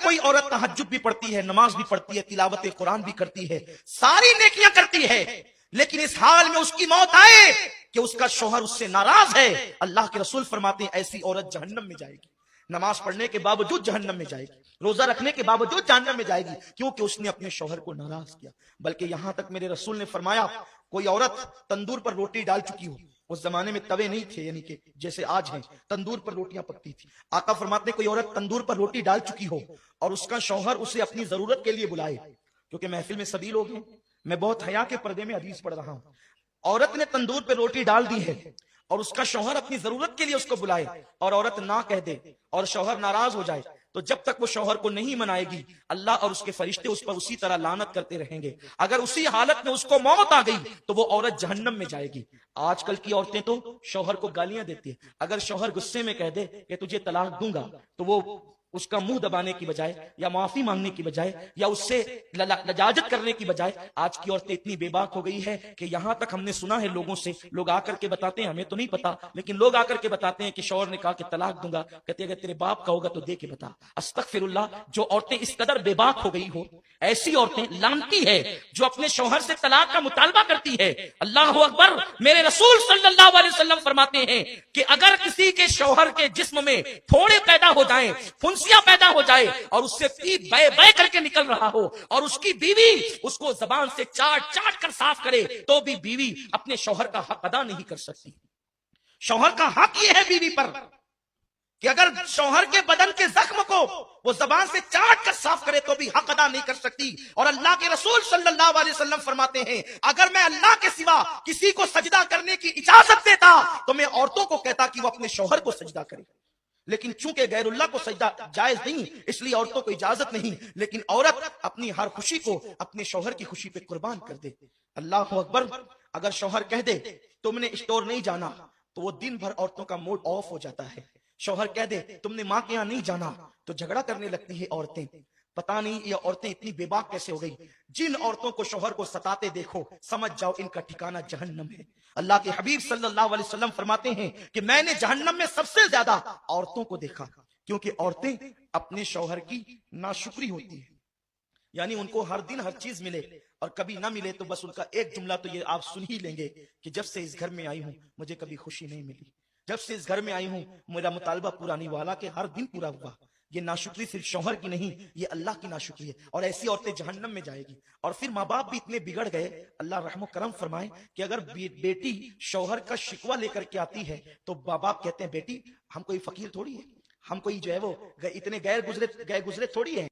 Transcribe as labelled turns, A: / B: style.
A: कोई औरत तहज्जुद भी पढ़ती है, नमाज भी पढ़ती है, तिलावत कुरान भी करती है, सारी नेकियां करती है, लेकिन इस हाल में उसकी मौत आए कि उसका शौहर उससे नाराज है, अल्लाह के रसूल फरमाते हैं ऐसी औरत जहन्नम में जाएगी। नमाज पढ़ने के बावजूद जहन्नम में जाएगी, रोजा रखने के बावजूद जहन्नम में जाएगी, क्योंकि उसने अपने शौहर को नाराज किया। बल्कि यहां तक मेरे रसूल ने फरमाया कोई औरत तंदूर पर रोटी डाल चुकी हो, उस जमाने में तवे नहीं थे यानी कि जैसे आज हैं, तंदूर पर रोटियां पकती थी। आका फरमाते कोई औरत तंदूर पर रोटी डाल चुकी हो और उसका शौहर उसे अपनी जरूरत के लिए बुलाए, क्योंकि महफिल में सभी लोग हैं, मैं बहुत हया के पर्दे में हदीस पढ़ रहा हूं, औरत ने तंदूर पर रोटी डाल दी है और उसका शौहर अपनी जरूरत के लिए उसको बुलाए और औरत ना कह दे और शौहर नाराज हो जाए, तो जब तक वो शौहर को नहीं मनाएगी अल्लाह और उसके फरिश्ते उस पर उसी तरह लानत करते रहेंगे। अगर उसी हालत में उसको मौत आ गई तो वो औरत जहन्नम में जाएगी। आजकल की औरतें तो शौहर को गालियां देती है, अगर शौहर गुस्से में कह दे कि तुझे तलाक दूंगा तो वो उसका मुंह दबाने की बजाय या माफी मांगने की बजाय या उससे लजाजत करने की बजाय आज की औरतें इतनी बेबाक हो गई है कि यहां तक हमने सुना है लोगों से, लोग आकर के बताते हैं, हमें तो नहीं पता, लेकिन लोग आकर के बताते हैं कि शौहर ने कहा कि तलाक दूंगा, कहते अगर तेरे बाप का होगा तो दे के बता। अस्तगफिरुल्लाह, जो औरतें इस कदर बेबाक हो गई हो, ऐसी औरतें लानती है जो अपने शौहर से तलाक का मुतालबा करती है। अल्लाह अकबर, मेरे रसूल सल्लल्लाहु अलैहि वसल्लम फरमाते हैं कि अगर किसी के शौहर के जिस्म में फोड़े पैदा हो जाएं, फुंसियां पैदा हो जाए और उससे पीप बय बय करके निकल रहा हो और उसकी बीवी उसको जबान से चाट चाट कर साफ करे, तो भी बीवी अपने शौहर का हक अदा नहीं कर सकती। शौहर का हक यह है बीवी पर कि अगर शौहर के बदन के जख्म को वो जबान से चाट कर साफ करे तो भी हक अदा नहीं कर सकती। और अल्लाह के रसूल सल्लल्लाहु अलैहि वसल्लम फरमाते हैं अगर मैं अल्लाह के सिवा किसी को सजदा करने की इजाजत देता तो मैं औरतों को कहता कि वो अपने शौहर को सजदा करे, लेकिन चूंकि गैरुल्लाह को सजदा जायज नहीं इसलिए औरतों को इजाजत नहीं, लेकिन औरत अपनी हर खुशी को अपने शौहर की खुशी पे कुर्बान कर दे। अल्लाह अकबर, अगर शौहर कह दे तुमने स्टोर नहीं जाना तो वो दिन भर औरतों का मूड ऑफ हो जाता है। शौहर कह दे तुमने माँ के यहाँ नहीं जाना तो झगड़ा करने लगती है औरतें। पता नहीं ये औरतें इतनी बेबाक कैसे हो गई। जिन औरतों को शौहर को सताते देखो समझ जाओ इनका ठिकाना जहन्नम है। अल्लाह के हबीब सल्लल्लाहु अलैहि वसल्लम फरमाते हैं कि मैंने जहन्नम में सबसे ज्यादा औरतों को देखा, क्योंकि औरतें अपने शौहर की नाशुक्री होती है, यानी उनको हर दिन हर चीज मिले और कभी ना मिले तो बस उनका एक जुमला तो ये आप सुन ही लेंगे कि जब से इस घर में आई हूं मुझे कभी खुशी नहीं मिली, जब से इस घर में आई हूं मेरा मुतालबा पूरा नहीं हुआ, हालांकि हर दिन पूरा हुआ। ये नाशुक्री सिर्फ शौहर की नहीं, ये अल्लाह की नाशुक्री है और ऐसी औरतें जहन्नम में जाएगी। और फिर माँ बाप भी इतने बिगड़ गए, अल्लाह रहमो करम फरमाए कि अगर बेटी शौहर का शिकवा लेकर के आती है तो माँ बाप कहते हैं बेटी हम कोई फकीर थोड़ी है, हम कोई जो है वो इतने गैर गुजरे थोड़ी है।